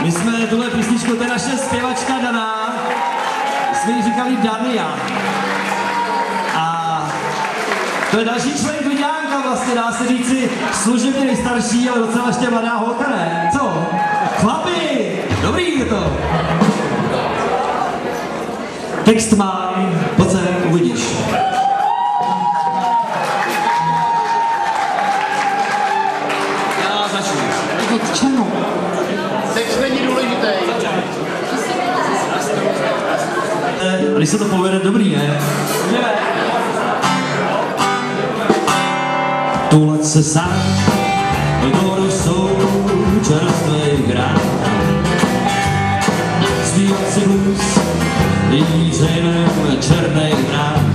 My jsme tuhle písničku, to je naše zpěvačka Dana, jsme jí říkali Dania. A to je další člověk Vidánka vlastně, dá se říci služebně nejstarší, ale docela ještě mladá holka, ne? Co? Chlapi! Dobrý je to. Text mám, pojď sem, uvidíš. Já začnu. K čemu? Text není důležitý. A když se to povede, dobrý, ne? Můžeme. Toulat se sám, do jsou čerstvých hrán. Zpívat si blues, jít řejmem černých brán.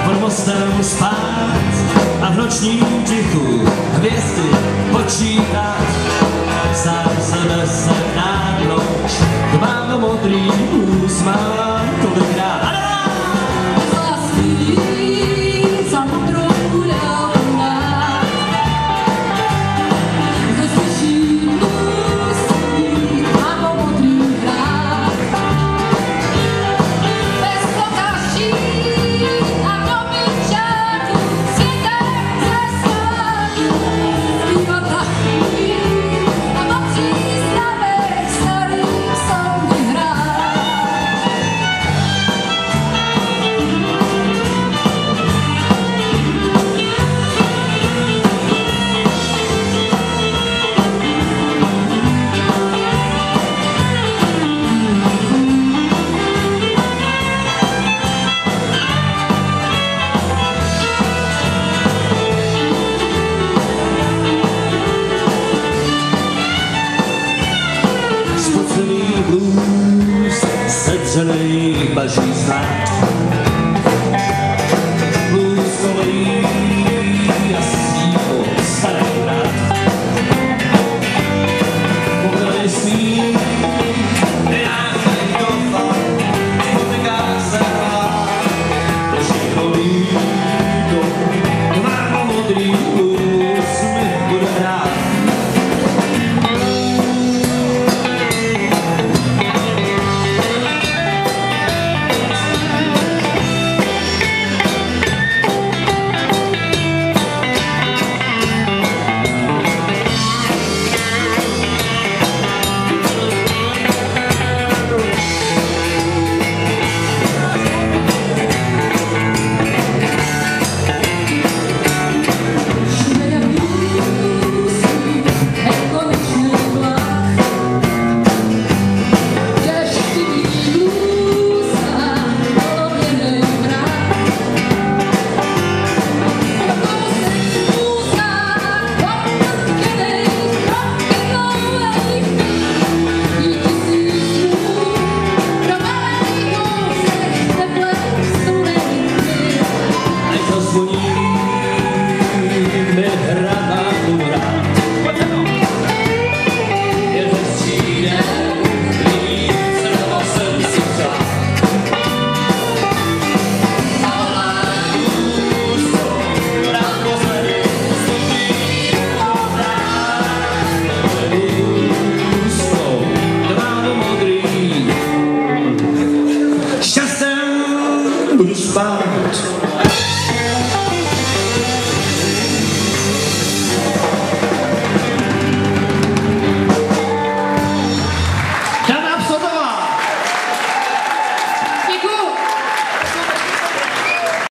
Pod mostem spát a v nočním tichu hvězdy počítat. Sám sebe se náhnout, mám do modrý úsmán kolikrát. Sedřenej baží znát.